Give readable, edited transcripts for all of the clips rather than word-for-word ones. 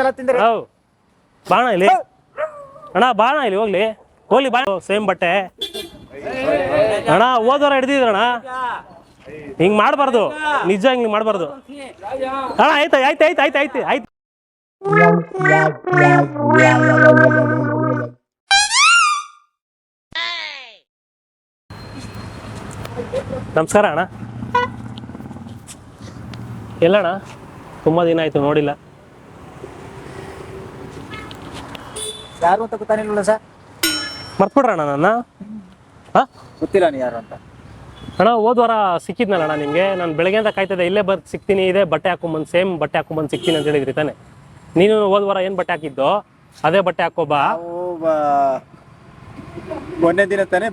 ತಲತ್ತಿಂದ್ರೆ how ಬಾಣ ಇಲ್ಲಿ ಅಣ್ಣ ಬಾಣ ಇಲ್ಲಿ ಹೋಗ್ಲಿ ಹೋಗ್ಲಿ ಬಾ ಸೇಮ್ ಬಟ್ಟೆ ಅಣ್ಣ ಹೋದವರ ಹಿಡ್ದಿದ್ರಣ್ಣ ಹಿಂಗ್ ಮಾಡ್ಬಾರ್ದು ನಿಜ ಹಿಂಗ್ ಮಾಡ್ಬಾರ್ದು ಅಣ್ಣ ಆಯ್ತು ಆಯ್ತು ಆಯ್ತು ಆಯ್ತು ಆಯ್ತು ಆಯ್ತು ನಮಸ್ಕಾರ ಅಣ್ಣ ಎಲ್ಲಣ್ಣ ತುಂಬಾ ದಿನ ಆಯ್ತು ನೋಡಿಲ್ಲ ಯಾರು ಅಂತ ಗೊತ್ತಾನಿಲ್ಲ ಸರ್ ಮರ್ತ್ಬಿಡ್ರಣ್ಣ ನನ್ನ ಹಾ ಗೊತ್ತಿಲ್ಲ ನೀ ಯಾರು ಅಂತ ಅಣ್ಣ ಹೋದ್ವಾರ ಸಿಕ್ಕಿದ್ನಲ್ಲ ಅಣ್ಣ ನಿಮಗೆ ನಾನು ಬೆಳಗ್ಗೆಯಿಂದ ಕಾಯ್ತದೆ ಇಲ್ಲೇ ಬರ್ದು ಸಿಗ್ತೀನಿ ಇದೆ ಬಟ್ಟೆ ಹಾಕೊಂಬಂದು ಸೇಮ್ ಬಟ್ಟೆ ಹಾಕೊಂಬಂದು ಸಿಗ್ತೀನಿ ಅಂತ ಹೇಳಿದ್ರಿ ತಾನೆ ನೀನು ಹೋದ್ವಾರ ಏನು ಬಟ್ಟೆ ಹಾಕಿದ್ದು ಅದೇ ಬಟ್ಟೆ ಹಾಕೋಬಾ ಮೊನ್ನೆ ದಿನ ತಾನೇ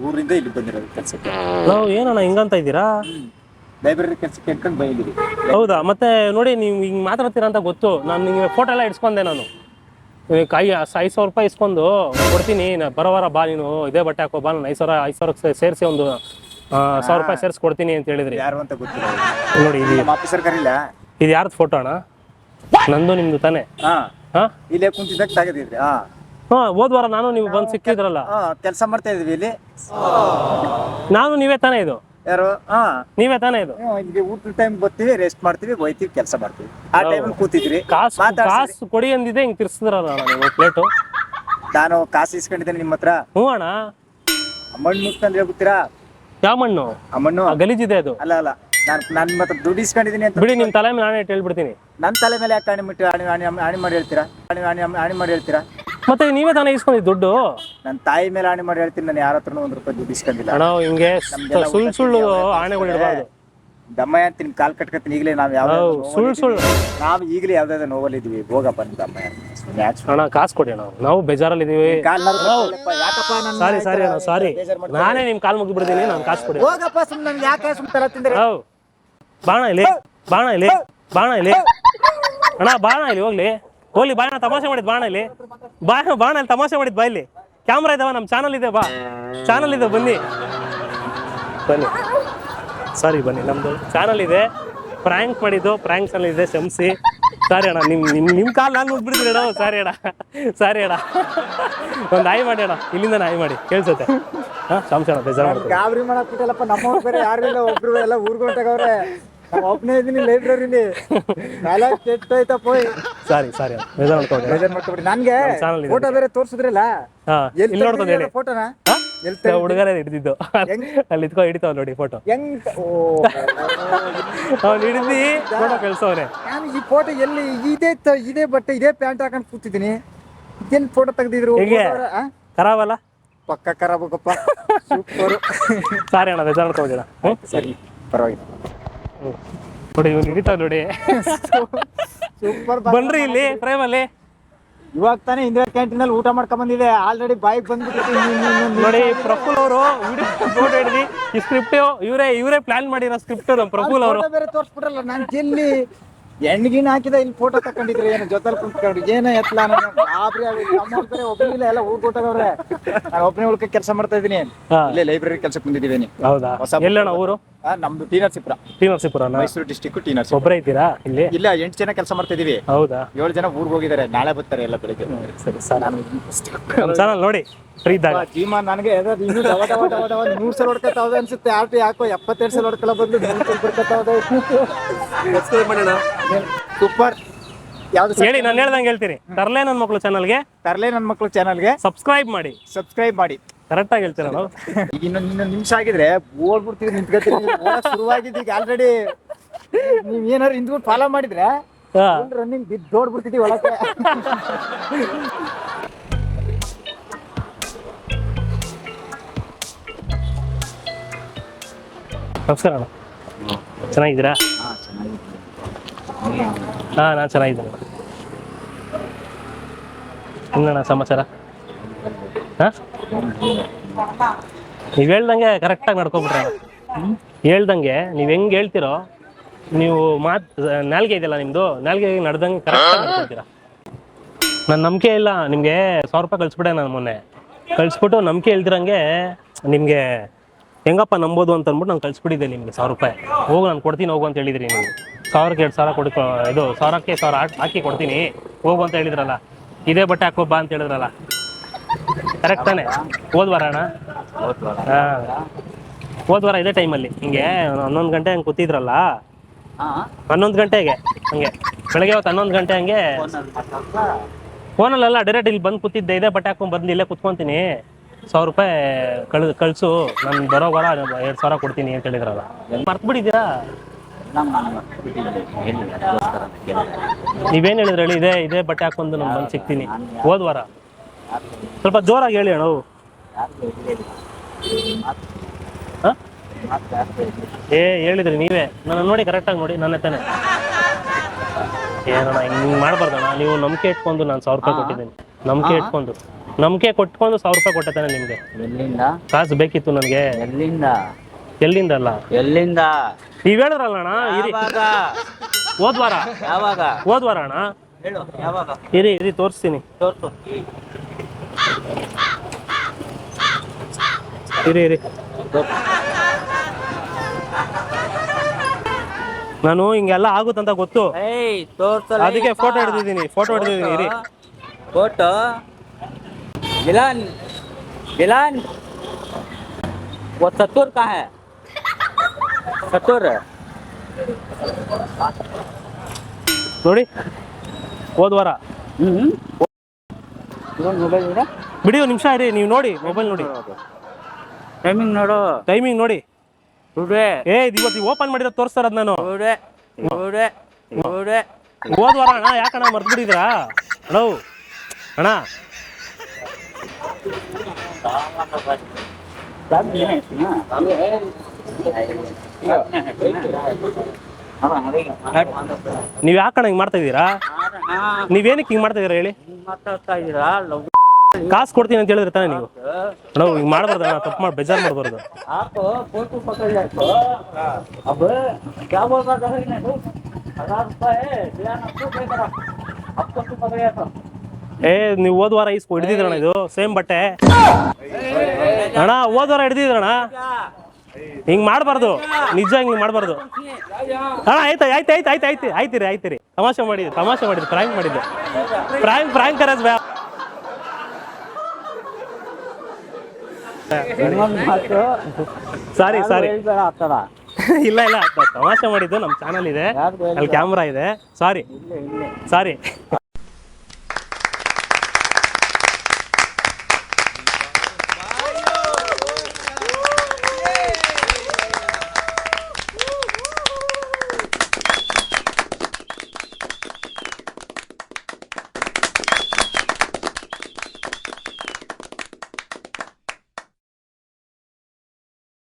ಊರಿಂದ ಇಲ್ಲಿ ಬಂದಿರೋದು ಕೆಲಸಕ್ಕೆ ನಾವು ಏನಣ್ಣ ಹಿಂಗಂತ ಇದ್ದೀರಾ ಲೈಬ್ರರಿ ಕೆಲಸಕ್ಕೆ ಇಟ್ಕೊಂಡು ಬಂದಿದ್ದೀವಿ ಹೌದಾ ಮತ್ತೆ ನೋಡಿ ನೀವು ಹಿಂಗೆ ಮಾತಾಡ್ತೀರಾ ಅಂತ ಗೊತ್ತು ನಾನು ನಿಮಗೆ ಫೋಟೋ ಎಲ್ಲ ಇಡ್ಸ್ಕೊಂಡೆ ನಾನು 5,000 ರೂಪಾಯಿ ಇಸ್ಕೊಂಡು ಕೊಡ್ತೀನಿ ಬರೋವಾರ ಬಾ ನೀನು ಇದೇ ಬಟ್ಟೆ ಹಾಕೋ ಬಾ ನಾನು 5,000 ಸೇರಿಸಿ ಒಂದು 1,000 ರೂಪಾಯಿ ಸೇರಿಸಿ ಕೊಡ್ತೀನಿ ಅಂತ ಹೇಳಿದ್ರಿ ಯಾರು ಅಂತ ಗೊತ್ತಿಲ್ಲ ನೋಡಿ ಇದು ಆಫೀಸರ್ ಕರಿಲ್ಲ ಇದು ಯಾರ್ದು ಫೋಟೋ ಅಣ್ಣ ನಂದು ನಿಮ್ದು ತಾನೆ ಹಾ ಇಲ್ಲೇ ಕುಂತಿದ್ದಾಗ ತೆಗೆದಿದ್ರಿ ಹಾ ಹೋದ್ವಾರ ನಾನು ನೀವು ಬಂದು ಸಿಕ್ಕಿದ್ರಲ್ಲ ಕೆಲಸ ಮಾಡ್ತಾ ಇದ್ವಿ ಇಲ್ಲಿ ನಾನು ನೀವೇ ತಾನೇ ಇದು ಯಾರು ನೀವೇ ತಾನೇ ಇದು ಇಲ್ಲಿ ಊಟದ ಟೈಮ್ ಬರ್ತೀವಿ ರೆಸ್ಟ್ ಮಾಡ್ತೀವಿ ಹೋಯ್ತೀವಿ ಕೆಲಸ ಮಾಡ್ತೀವಿ ಆ ಟೈಮಲ್ಲಿ ಕೂತಿದ್ರಿ ಕಾಸು ಕೊಡಿ ಅಂದಿದೆ ಹಿಂಗ್ ತಿರ್ಸಿದ್ರಲ್ಲ ನೀವು ಪ್ಲೇಟು ನಾನು ಕಾಸು ಇಸ್ಕೊಂಡಿದ್ದೇನೆ ನಿಮ್ಮ ಹತ್ರ ಹ್ಞೂ ಅಣ್ಣ ಮಣ್ಣು ಮುಚ್ಕೊಂಡ್ರೆ ಗೊತ್ತೀರಾ ಯಾವ ಮಣ್ಣು ಆ ಮಣ್ಣು ಗಲೀಜಿದೆ ಅದು ಅಲ್ಲ ಅಲ್ಲ ನಾನು ನನ್ನ ಮಾತ್ರ ದುಡ್ಡು ಇಸ್ಕೊಂಡಿದ್ದೀನಿ ಅಂತ ಬಿಡಿ ನಿಮ್ ತಲೆ ಮೇಲೆ ನಾನೇ ಹೇಳ್ಬಿಡ್ತೀನಿ ನನ್ನ ತಲೆ ಮೇಲೆ ಯಾಕೆ ಆಣಿ ಮಾಡಿ ಹೇಳ್ತೀರಾ ಆಣಿ ಮಾಡಿ ಹೇಳ್ತೀರಾ ಮತ್ತೆ ನೀವೇ ತಾನೇ ಇಸ್ಕೊಂಡಿದ್ದು ದುಡ್ಡು ನನ್ನ ತಾಯಿ ಮೇಲೆ ಆಣಿ ಮಾಡಿ ಹೇಳ್ತೀನಿ ನಾನು ಯಾರ ಹತ್ರನೂ 1 ರೂಪಾಯಿ ದುಡ್ಡು ಇಸ್ಕೊಂಡಿಲ್ಲ ಅಣ್ಣ ಹಿಂಗೆ ಸುಳ್ಳು ಆಣೆಗಳು ಇಡಬಾರ್ದು ದಮ್ಮಯ್ಯ ಅಂತ ನಿಮ್ ಕಾಲ್ ಕಟ್ಕತ್ತೀನಿ ಈಗಲೇ ನಾವು ಸುಳ್ಳು ನಾವು ಈಗಲೇ ಯಾವ್ದಾದ್ರು ನೋವಲ್ಲಿ ಇದೀವಿ ಹೋಗಪ್ಪ ನಿಮ್ ದಮ್ಮಯ್ಯ ಅಣ್ಣ ಕಾಸು ಕೊಡಿ ಅಣ್ಣ ನಾವು ಬೇಜಾರಲ್ಲಿ ಇದೀವಿ ಸಾರಿ ಅಣ್ಣ ಸಾರಿ ನಾನೇ ನಿಮ್ ಕಾಲ್ ಮುಗಿದ್ಬಿಡ್ತೀನಿ ನಾನು ಕಾಸು ಕೊಡಿ ಹೋಗಪ್ಪ ಸುಮ್ಮನೆ ನನ್ಗೆ ಯಾಕೆ ಸುಮ್ಮನೆ ತಲತ್ತಿಂದ್ರೆ ಬಾಣ ಇಲ್ಲಿ ಅಣ್ಣ ಬಾಣ ಇಲ್ಲಿ ಹೋಗ್ಲಿ ಬಾಣ ತಮಾಷೆ ಮಾಡಿದ್ ಬಾಣ ಇಲ್ಲಿ ಬಾಣ ಇಲ್ಲಿ ತಮಾಷೆ ಮಾಡಿದ್ ಬಾ ಇಲ್ಲಿ ಕ್ಯಾಮ್ರಾ ಇದಾವ ನಮ್ಮ ಚಾನಲ್ ಇದೆ ಬಾ ಚಾನಲ್ ಇದೆ ಬನ್ನಿ ಸಾರಿ ಬನ್ನಿ ನಮ್ದು ಚಾನಲ್ ಇದೆ ಪ್ರ್ಯಾಂಕ್ ಮಾಡಿದ್ದು ಪ್ರ್ಯಾಂಕ್ ಚಾನಲ್ ಇದೆ ಕ್ಷಮಿಸಿ ಸಾರಿ ಅಣ್ಣ ನಿಮ್ ಕಾಲ್ ನಾನು ಮುಗ್ಬಿಡ್ತೀನಿ ಅಣ್ಣ ಸಾರಿ ಅಣ್ಣ ಒಂದು ನಾಯಿ ಮಾಡಿ ಅಣ್ಣ ಇಲ್ಲಿಂದ ನಾಯಿ ಮಾಡಿ ಕೇಳ್ಸತ್ತೆ ಕ್ಷಮಿಸಿ ಅಣ್ಣ ಬೇಜಾರು ಗಾಬರಿ ಮಾಡಕ್ ಬಿಟ್ಟಲ್ಲಪ್ಪ ನಮ್ಮವ್ರು ಬೇರೆ ಯಾರು ಇಲ್ಲ ಒಬ್ರು ಎಲ್ಲ ಊರ್ಗೊಂಟಾಗವ್ರೆ ಒಬ್ಬನೇ ಇದೀನಿ ಲೈಬ್ರರಿಲಿ ಸಾರಿ ಬೇಜಾರು ಮಾಡ್ಕೊಬಿಡಿ ನನ್ಗೆ ಫೋಟೋ ಬೇರೆ ತೋರ್ಸಿದ್ರಲ್ಲ ಇಲ್ಲಿ ನೋಡ್ಕೊಂಡು ಹೇಳಿ ಫೋಟೋನ ಹುಡುಗರೇ ಹಿಡಿದಿದ್ದು ಅಲ್ಲಿ ಇದ್ಕೊ ಹಿಡಿತಾವ್ ನೋಡಿ ಫೋಟೋ ಅವ್ನು ಹಿಡಿದು ಫೋಟೋ ಕಳ್ಸವ್ರೆ ನಾನು ಈ ಫೋಟೋ ಎಲ್ಲಿ ಇದೇ ಬಟ್ಟೆ ಇದೇ ಪ್ಯಾಂಟ್ ಹಾಕೊಂಡು ಕೂತಿದ್ದೀನಿ ಇದೇನ್ ಫೋಟೋ ತೆಗ್ದಿದ್ರು ಖರಾಬಲ್ಲ ಪಕ್ಕ ಖರಾಬಪ್ಪ ಸೂಪರ್ ಸಾರಿ ಅಣ್ಣ ಬೇಜಾರು ಮಾಡ್ಕೊಬೋದಿಲ್ಲ ಸರಿ ಪರವಾಗಿಲ್ಲ ನೋಡಿ ಇವ್ನು ಹಿಡಿತಾವ್ ನೋಡಿ ಸೂಪರ್ ಬನ್ರಿ ಇಲ್ಲಿ ಫ್ರೇಮಲ್ಲಿ ಇವಾಗ ತಾನೇ ಇಂದಿರಾ ಕ್ಯಾಂಟೀನ್ ಅಲ್ಲಿ ಊಟ ಮಾಡ್ಕೊಂಡ್ ಬಂದಿದೆ ಆಲ್ರೆಡಿ ಬಾಯಿಗೆ ಬಂದ್ಬಿಟ್ಟು ನೋಡಿ ಪ್ರಫುಲ್ ಅವರು ಫೋಟೋ ಹಿಡಿದಿ ಈ ಸ್ಕ್ರಿಪ್ಟ್ ಇವರೇ ಪ್ಲಾನ್ ಮಾಡಿರೋ ಸ್ಕ್ರಿಪ್ಟ್ ನಮ್ಮ ಪ್ರಫುಲ್ ಅವರು ಬೇರೆ ತೋರ್ಸ್ಬಿಟ್ರಲ್ಲ ನಾನು ಎಲ್ಲಿ ಎಣ್ಗಿನ ಹಾಕಿದ ಇಲ್ಲಿ ಫೋಟೋ ತಕೊಂಡಿದ್ರೆ ಏನು ಜೊತೆಲಿ ಕುಂತ್ಕೊಂಡು ಏನೋ ಎತ್ತಲ ಬೇರೆ ಒಬ್ಬನಿಲ್ಲ ಎಲ್ಲ ಊಟವ್ರೆ ನಾನು ಒಬ್ಬನೇ ಉಳ್ಕ ಕೆಲಸ ಮಾಡ್ತಾ ಇದೀನಿ ಇಲ್ಲೇ ಲೈಬ್ರರಿ ಕೆಲಸಕ್ಕೆ ಬಂದಿದ್ದೀವಿ. ಹೌದಾ ಎಲ್ಲಣ್ಣ ಊರು? ನಮ್ದು T Narasipura Mysuru district T Narasipura. ಒಬ್ಬರೇ ಇದ್ದೀರಾ ಇಲ್ಲಿ? ಇಲ್ಲ 8 ಜನ ಕೆಲಸ ಮಾಡ್ತಾ ಇದೀವಿ. ಹೌದಾ? 7 ಜನ ಊರಿಗೆ ಹೋಗಿದ್ದಾರೆ, ನಾಳೆ ಬರ್ತಾರೆ ಎಲ್ಲ ಬೆಳಿಗ್ಗೆ. ಸರಿ ಸರ್ ಚಾನಲ್ ನೋಡಿ ಫ್ರೀ ಇದ್ದಾಗ ಜೀಮಾ ನನಗೆ 100 ಸಲ ಹೊಡ್ಕೊತಾವ್ದೆ ಅನ್ಸುತ್ತೆ. ಆರ್ಟಿ ಯಾಕೋ 72 ಸಲ ಹೊಡ್ಕೊಳ ಬದಲು 100 ಸಲ ಹೊಡ್ಕೊತಾವ್ದೆ. ಸೂಪರ್. ಯಾವ್ದು ಹೇಳಿ, ನಾನು ಹೇಳ್ದಂಗೆ ಹೇಳ್ತೀನಿ. ತರ್ಲೆ ನನ್ನ ಮಕ್ಕಳು ಚಾನಲ್ಗೆ ಸಬ್ಸ್ಕ್ರೈಬ್ ಮಾಡಿ ಕರೆಕ್ಟ್ ಆಗಿ ಹೇಳ್ತೀರಾ ನಾವು? ಈಗ ಇನ್ನೊಂದು ನಿಮಿಷ ಆಗಿದ್ರೆ ಓಡ್ಬಿಡ್ತೀವಿ, ನಿಂತ್ಕೊತೀವಿ. ಶುರುವಾಗಿದ್ದು ಈಗ ಆಲ್ರೆಡಿ ನೀವ್ ಏನಾದ್ರು ಹಿಂದ್ಬಿಟ್ಟು ಫಾಲೋ ಮಾಡಿದ್ರೆ ರನ್ನಿಂಗ್ ಬಿದ್ದು ಓಡ್ಬಿಡ್ತಿದ್ದೀವಿ ಒಳಗೆ. ನಮಸ್ಕಾರ ಅಣ್ಣ, ಚೆನ್ನಾಗಿದ್ದೀರಾ? ಹಾಂ ನಾನು ಚೆನ್ನಾಗಿದ್ದೀನಿ. ಇನ್ನಣ್ಣ ಸಮಾಚಾರ? ಹಾಂ ನೀವು ಹೇಳ್ದಂಗೆ ಕರೆಕ್ಟಾಗಿ ನಡ್ಕೊಬಿಟ್ರೆ, ಹೇಳ್ದಂಗೆ ನೀವು ಹೆಂಗೆ ಹೇಳ್ತಿರೋ, ನೀವು ನಾಲ್ಗೆ ಇದೆಯಲ್ಲ ನಿಮ್ಮದು, ನಾಲ್ಗೆ ನಡ್ದಂಗೆ ಕರೆಕ್ಟಾಗಿ ನಡ್ಕೊತೀರಾ. ನನ್ನ ನಂಬಿಕೆ ಇಲ್ಲ ನಿಮಗೆ. 100 ರೂಪಾಯಿ ಕಳಿಸ್ಬಿಟ್ಟೆ ನಾನು ಮೊನ್ನೆ. ಕಳಿಸ್ಬಿಟ್ಟು ನಂಬಿಕೆ ಹೇಳ್ತಿರಂಗೆ ನಿಮಗೆ ಹೆಂಗಪ್ಪ ನಂಬೋದು ಅಂತ ಅಂದ್ಬಿಟ್ಟು ನಾನು ಕಳಿಸ್ಬಿಟ್ಟಿದ್ದೆ ನಿಮಗೆ 100 ರೂಪಾಯಿ. ಹೋಗು ನಾನು ಕೊಡ್ತೀನಿ ಹೋಗು ಅಂತ ಹೇಳಿದ್ರಿ ನೀವು. 1000ಕ್ಕೆ 2000 ಕೊಡ್ಕೊ, ಇದು 1000ಕ್ಕೆ 1000 ಹಾಕಿ ಕೊಡ್ತೀನಿ ಹೋಗು ಅಂತ ಹೇಳಿದ್ರಲ್ಲ, ಇದೇ ಬಟ್ಟೆ ಹಾಕೋ ಬಾ ಅಂತ ಹೇಳಿದ್ರಲ್ಲ, ಕರೆಕ್ಟ್ ತಾನೆ? ಹೋದ್ವಾರ ಅಣ್ಣ? ಹಾಂ, ಹೋದ್ವಾರ ಇದೇ ಟೈಮಲ್ಲಿ ಹಿಂಗೆ 11 ಗಂಟೆ ಹಂಗೆ ಕೂತಿದ್ರಲ್ಲ, 11 ಗಂಟೆಗೆ ಹಂಗೆ ಬೆಳಗ್ಗೆ ಹೊತ್ತು 11 ಗಂಟೆ ಹಂಗೆ ಫೋನಲ್ಲೆಲ್ಲ ಡೈರೆಕ್ಟ್ ಇಲ್ಲಿ ಬಂದು ಕೂತಿದ್ದೆ, ಇದೇ ಬಟ್ಟೆ ಹಾಕೊಂಡು ಬಂದು ಇಲ್ಲೇ ಕುತ್ಕೊತೀನಿ, 1000 ರೂಪಾಯಿ ಕಳಿಸು, ನಾನು ಬರೋ ವಾರ 2000 ಕೊಡ್ತೀನಿ ಅಂತ ಹೇಳಿದ್ರಲ್ಲ, ಮರ್ತ್ಬಿಟ್ಟಿದ್ದೀರಾ? ನೀವೇನು ಹೇಳಿದ್ರಿ ಹೇಳಿ? ಇದೇ ಬಟ್ಟೆ ಹಾಕೊಂಡು ನಾನು ಬಂದು ಸಿಗ್ತೀನಿ ಹೋದ್ವಾರ. ಸ್ವಲ್ಪ ಜೋರಾಗಿ ಹೇಳಿ ಅಣ್ಣ. ಹಾಂ, ಹೇಳಿದ್ರಿ ನೀವೇ, ನಾನು ನೋಡಿ ಕರೆಕ್ಟಾಗಿ ನೋಡಿ, ನನ್ನ ತಾನೆ. ಏನಣ್ಣ ಹಿಂಗೆ ಮಾಡಬಾರ್ದಣ್ಣ, ನೀವು ನಂಬಿಕೆ ಇಟ್ಕೊಂಡು ನಾನು 1000 ರೂಪಾಯಿ ಕೊಟ್ಟಿದ್ದೀನಿ, ನಂಬಿಕೆ ಇಟ್ಕೊಂಡು 1000 ರೂಪಾಯಿ ಕೊಟ್ಟೆ ತಾನೆ ನಿಮಗೆ. ಎಲ್ಲಿಂದ ಕಾಸು ಬೇಕಿತ್ತು ನನಗೆ. ಎಲ್ಲಿಂದ ಅಲ್ಲ, ಎಲ್ಲಿಂದ ನೀವ್ ಹೇಳಿದ್ರಲ್ಲ ಅಣ್ಣ, ಹೋದ್ವಾರ. ಯಾವಾಗ? ಹೋದ್ವಾರ ಅಣ್ಣ. ಹೇಳು ಯಾವಾಗ? ಇರಿ ತೋರಿಸ್ತೀನಿ. ಇರಿ ನಾನು ಹಿಂಗೆಲ್ಲ ಆಗುತ್ತಂತ ಗೊತ್ತು, ಅದಕ್ಕೆ ಫೋಟೋ ಹಿಡಿದಿದ್ದೀನಿ. ಇರಿ ಫೋಟೋ. गिलान वो सत्तूर का है, सत्तूर ನೋಡಿ, ಹೋದ್ವಾರ. ಬಿಡಿ ಒಂದು ನಿಮಿಷ ಇರಿ, ನೀವು ನೋಡಿ ಮೊಬೈಲ್ ನೋಡಿ, ಟೈಮಿಂಗ್ ನೋಡಿ. ಇವತ್ತು ಓಪನ್ ಮಾಡಿರೋ ತೋರಿಸ್ತಾರದ್ ನಾನು. ಹೋದ್ವಾರ ಅಣ್ಣ, ಯಾಕಣ್ಣ ಮರ್ತ್ಬಿಟ್ಟಿದ್ದೀರಾ ಅಣ್ಣ? ನೀವ್ ಯಾಕಣ್ಣ ಹಿಂಗ್ ಮಾಡ್ತಾ ಇದೀರಾ? ನೀವೇನಕ್ಕೆ ಹಿಂಗ್ ಮಾಡ್ತಾ ಇದೀರಾ ಹೇಳಿ? ಕಾಸು ಕೊಡ್ತೀನಿ ಅಂತ ಹೇಳಿದ್ರೆ ತಾನೇ ನೀವು? ನಾವು ಹಿಂಗ್ ಮಾಡಬಾರ್ದು ಅಣ್ಣ, ತಪ್ಪು ಮಾಡಿ ಬೇಜಾರು ಮಾಡಬಾರ್ದು. ನೀವು ಹೋದ್ವಾರ ಹಿಡಿದಿದ್ರಣ್ಣ, ಇದು ಸೇಮ್ ಬಟ್ಟೆ ಅಣ್ಣ, ಹೋದ್ವಾರ ಹಿಡಿದಿದ್ರಣ್ಣ. ಹಿಂಗ್ ಮಾಡಬಾರ್ದು, ನಿಜ ಹಿಂಗ್ ಮಾಡಬಾರ್ದು ಅಣ್ಣ. ಆಯ್ತಿರಿ. ತಮಾಷೆ ಮಾಡಿದ್ದು, ಪ್ರಾಂಕ್ ಮಾಡಿದ್ದು, ಪ್ರಾಂಕ್ ಕರಸ್ ಬ್ಯಾ. ಸಾರಿ ಇಲ್ಲ ತಮಾಷೆ ಮಾಡಿದ್ದು. ನಮ್ಮ ಚಾನಲ್ ಇದೆ, ಅಲ್ಲಿ ಕ್ಯಾಮ್ರಾ ಇದೆ. ಸಾರಿ